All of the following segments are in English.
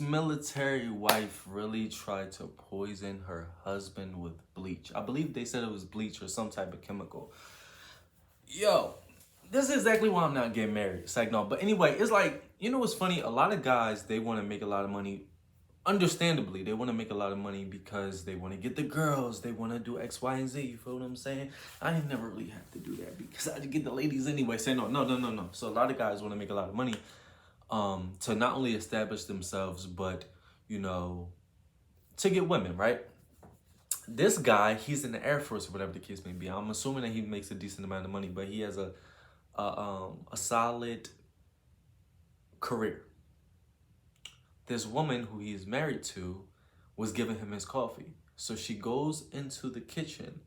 Military wife really tried to poison her husband with bleach. I believe they said it was bleach or some type of chemical. Yo, this is exactly why I'm not getting married. It's like, no. But anyway, it's like, you know what's funny? A lot of guys, they want to make a lot of money. Understandably, they want to make a lot of money because they want to get the girls. They want to do X, Y, and Z. You feel what I'm saying? I ain't never really have to do that because I get the ladies anyway. Say no, no, no, no, no. So a lot of guys want to make a lot of money to not only establish themselves, but, you know, to get women, right? This guy, he's in the Air Force or whatever the case may be. I'm assuming that he makes a decent amount of money, but he has a solid career. This woman who he is married to was giving him his coffee. So she goes into the kitchen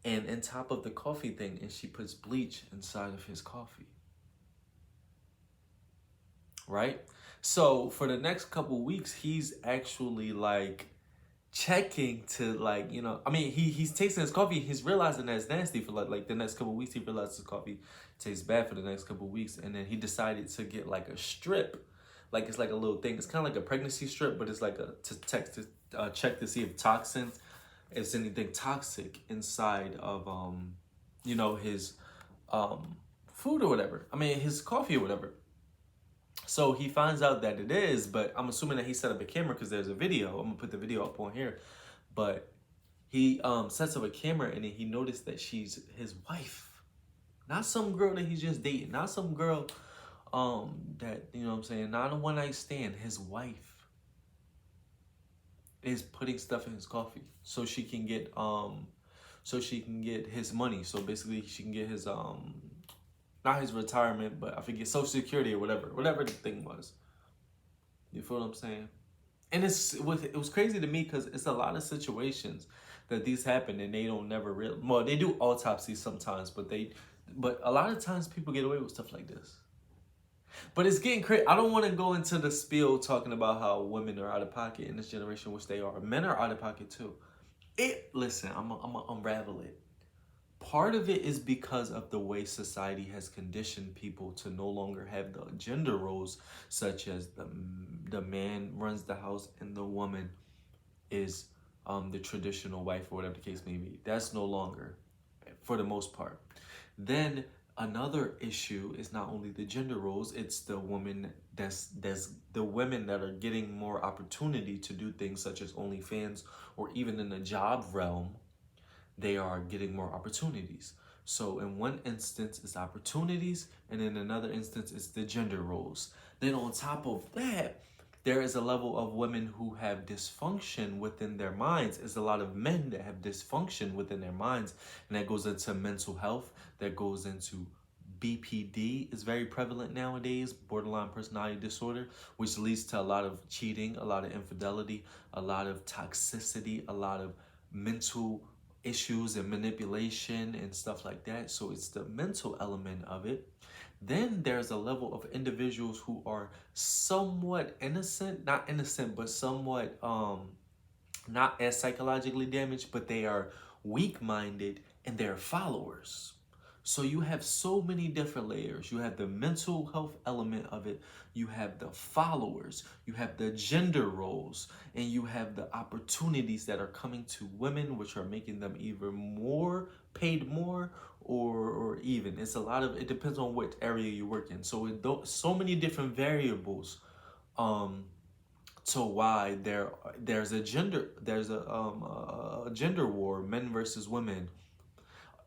and on top of the coffee thing, and she puts bleach inside of his coffee. Right? So for the next couple weeks, he's actually like checking to, like, you know, I mean, he's tasting his coffee. He's realizing that it's nasty for like the next couple weeks. He realizes his coffee tastes bad for the next couple weeks, and then he decided to get like a strip, like it's like a little thing. It's kind of like a pregnancy strip, but it's like a check to see if toxins, if there's anything toxic inside of you know, his food or whatever. I mean, his coffee or whatever. So he finds out that it is, but I'm assuming that he set up a camera because there's a video. I'm gonna put the video up on here. But he sets up a camera and then he noticed that she's his wife. Not some girl that he's just dating. Not some girl that, you know what I'm saying, not a one night stand. His wife is putting stuff in his coffee so she can get his money. So basically she can get his not his retirement, but I forget, Social Security or whatever the thing was. You feel what I'm saying? And it was crazy to me because it's a lot of situations that these happen and they don't never real. Well, they do autopsies sometimes, but a lot of times people get away with stuff like this. But it's getting crazy. I don't want to go into the spiel talking about how women are out of pocket in this generation, which they are. Men are out of pocket too. Listen, I'm gonna unravel it. Part of it is because of the way society has conditioned people to no longer have the gender roles, such as the man runs the house and the woman is the traditional wife or whatever the case may be. That's no longer, for the most part. Then another issue is not only the gender roles; it's the women that's the women that are getting more opportunity to do things such as OnlyFans, or even in the job realm they are getting more opportunities. So in one instance, it's opportunities, and in another instance, it's the gender roles. Then on top of that, there is a level of women who have dysfunction within their minds. There's a lot of men that have dysfunction within their minds, and that goes into mental health, that goes into BPD is very prevalent nowadays, borderline personality disorder, which leads to a lot of cheating, a lot of infidelity, a lot of toxicity, a lot of mental issues and manipulation and stuff like that. So it's the mental element of it. Then there's a level of individuals who are somewhat innocent, not innocent, but somewhat not as psychologically damaged, but they are weak-minded and they're followers. So you have so many different layers. You have the mental health element of it. You have the followers. You have the gender roles. And you have the opportunities that are coming to women, which are making them either more, paid more, or even. It's a lot of, it depends on what area you work in. So so many different variables to why there's a gender war, men versus women.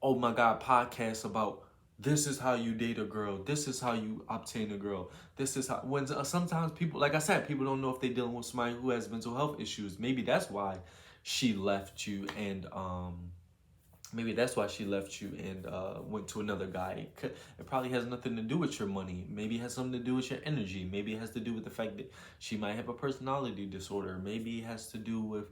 Oh my God, podcasts about this is how you date a girl, this is how you obtain a girl, this is how, when sometimes people, like I said, people don't know if they're dealing with somebody who has mental health issues. Maybe that's why she left you and went to another guy. It probably has nothing to do with your money. Maybe it has something to do with your energy. Maybe it has to do with the fact that she might have a personality disorder. Maybe it has to do with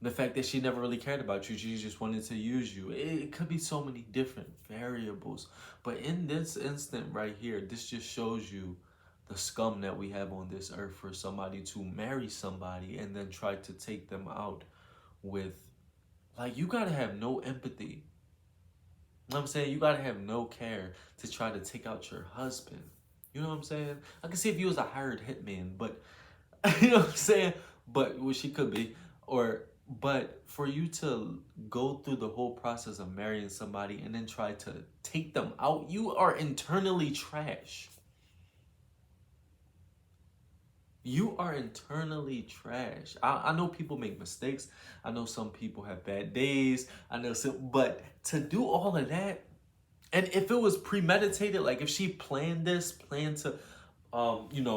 the fact that she never really cared about you. She just wanted to use you. It could be so many different variables. But in this instant right here, this just shows you the scum that we have on this earth for somebody to marry somebody and then try to take them out with, like, you gotta have no empathy. You know what I'm saying? You gotta have no care to try to take out your husband. You know what I'm saying? I can see if you was a hired hitman, but You know what I'm saying? But well, she could be, or but for you to go through the whole process of marrying somebody and then try to take them out, you are internally trash. You are internally trash. I know people make mistakes. I know some people have bad days. I know some, but to do all of that, and if it was premeditated, like if she planned this, planned to,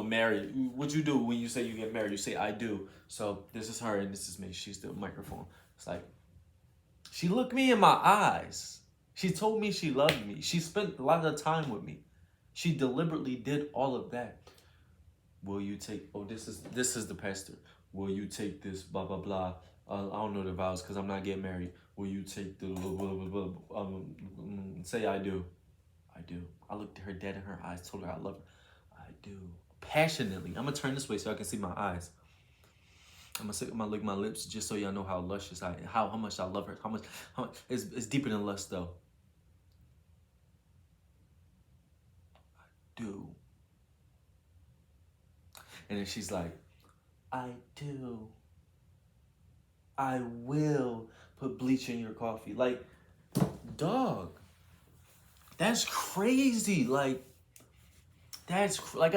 marry, what you do when you say you get married? You say, I do. So this is her and this is me. She's the microphone. It's like, she looked me in my eyes. She told me she loved me. She spent a lot of time with me. She deliberately did all of that. Will you take? Oh, this is the pastor. Will you take this? Blah blah blah. I don't know the vows because I'm not getting married. Will you take the blah, blah, blah, blah, say I do? I do. I looked her dead in her eyes, told her I love her. I do passionately. I'm gonna turn this way so I can see my eyes. I'm gonna lick my lips just so y'all know how luscious how much I love her. How much it's deeper than lust though. I do. And then she's like, I do. I will put bleach in your coffee. Like, dog, that's crazy. Like I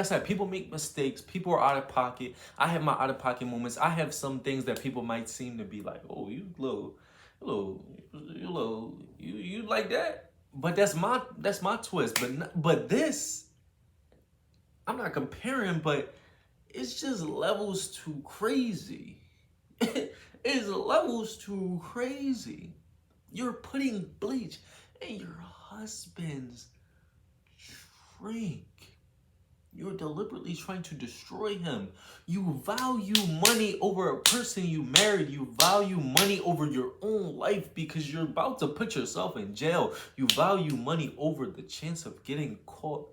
said, people make mistakes. People are out of pocket. I have my out of pocket moments. I have some things that people might seem to be like, oh, you like that. But that's my twist. But this, I'm not comparing, but it's just levels too crazy. It's levels too crazy. You're putting bleach in your husband's drink. You're deliberately trying to destroy him. You value money over a person you married. You value money over your own life because you're about to put yourself in jail. You value money over the chance of getting caught.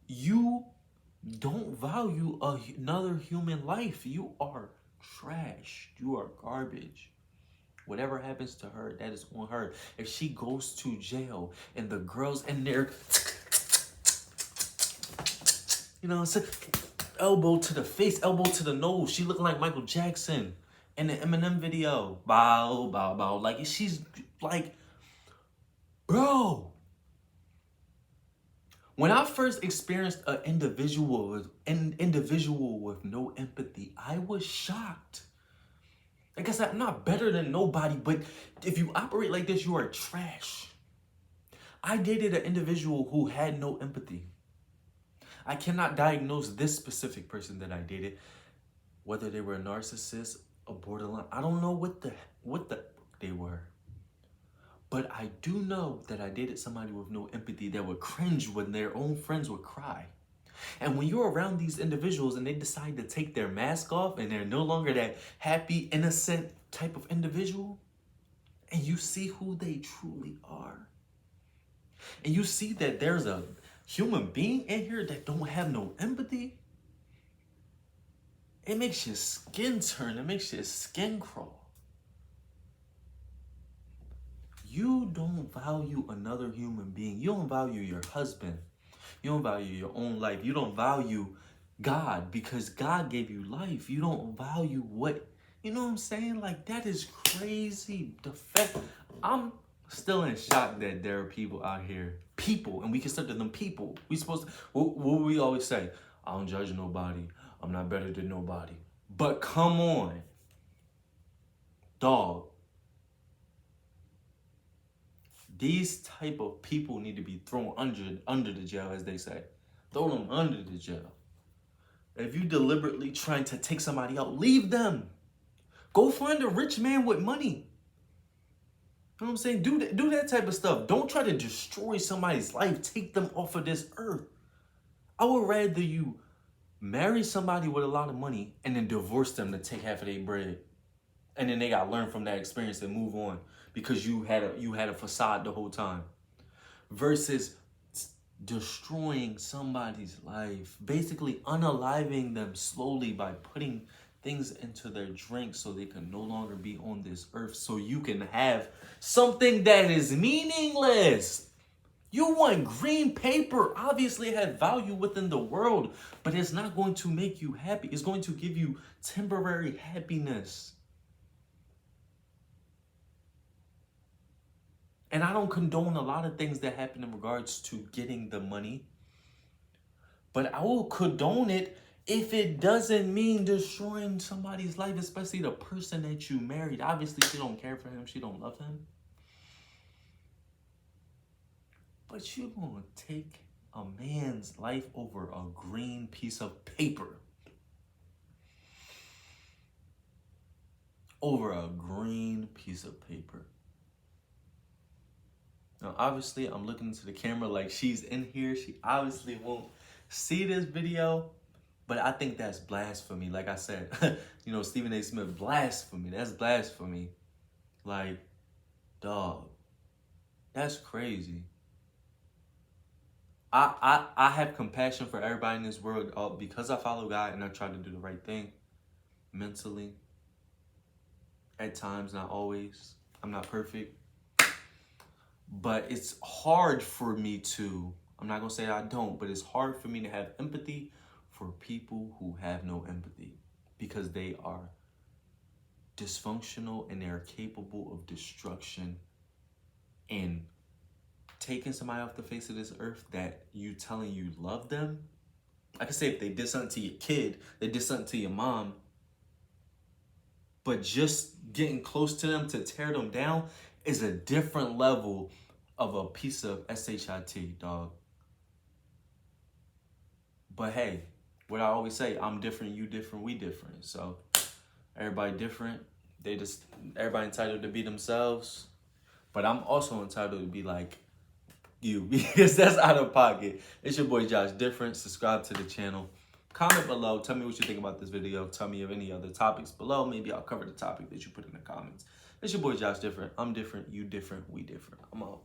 You don't value another human life. You are trash. You are garbage. Whatever happens to her, that is on her. If she goes to jail and the girls in there, it's elbow to the face, elbow to the nose. She looking like Michael Jackson in the Eminem video. Bow, bow, bow. Like, she's like, bro. When I first experienced an individual with no empathy, I was shocked. Like I said, I'm not better than nobody, but if you operate like this, you are trash. I dated an individual who had no empathy. I cannot diagnose this specific person that I dated, whether they were a narcissist, a borderline. I don't know what they were. But I do know that I dated somebody with no empathy that would cringe when their own friends would cry. And when you're around these individuals and they decide to take their mask off and they're no longer that happy, innocent type of individual, and you see who they truly are, and you see that there's a human being in here that don't have no empathy, it makes your skin turn, it makes your skin crawl. You don't value another human being. You don't value your husband. You don't value your own life. You don't value God because God gave you life. You don't value what, you know what I'm saying? Like, that is crazy. The fact, I'm still in shock that there are people out here, and we consider them people. We supposed to, what we always say, I don't judge nobody. I'm not better than nobody. But come on, dog. These type of people need to be thrown under the jail, as they say. Throw them under the jail. If you deliberately trying to take somebody out, leave them. Go find a rich man with money. You know what I'm saying? Do that type of stuff. Don't try to destroy somebody's life. Take them off of this earth. I would rather you marry somebody with a lot of money and then divorce them to take half of their bread. And then they got to learn from that experience and move on because you had a facade the whole time. Versus destroying somebody's life, basically unaliving them slowly by putting things into their drink so they can no longer be on this earth, so you can have something that is meaningless. You want green paper. Obviously, it has value within the world, but it's not going to make you happy. It's going to give you temporary happiness. And I don't condone a lot of things that happen in regards to getting the money, but I will condone it if it doesn't mean destroying somebody's life, especially the person that you married. Obviously, she don't care for him. She don't love him. But you gonna take a man's life over a green piece of paper. Over a green piece of paper. Now, obviously, I'm looking into the camera like she's in here. She obviously won't see this video, but I think that's blasphemy. Like I said, you know, Stephen A. Smith, blasphemy. That's blasphemy. Like, dog, that's crazy. I have compassion for everybody in this world because I follow God and I try to do the right thing mentally. At times, not always. I'm not perfect. But it's hard for me to, I'm not going to say I don't, but it's hard for me to have empathy for people who have no empathy because they are dysfunctional and they're capable of destruction and taking somebody off the face of this earth that you telling you love them. I can say if they did something to your kid, they did something to your mom, but just getting close to them to tear them down is a different level of a piece of shit, dog. But hey, what I always say, I'm different, you different, we different. So everybody different. Everybody entitled to be themselves. But I'm also entitled to be like you because that's out of pocket. It's your boy Josh Different. Subscribe to the channel. Comment below. Tell me what you think about this video. Tell me of any other topics below. Maybe I'll cover the topic that you put in the comments. It's your boy Josh Different. I'm different. You different. We different. I'm out.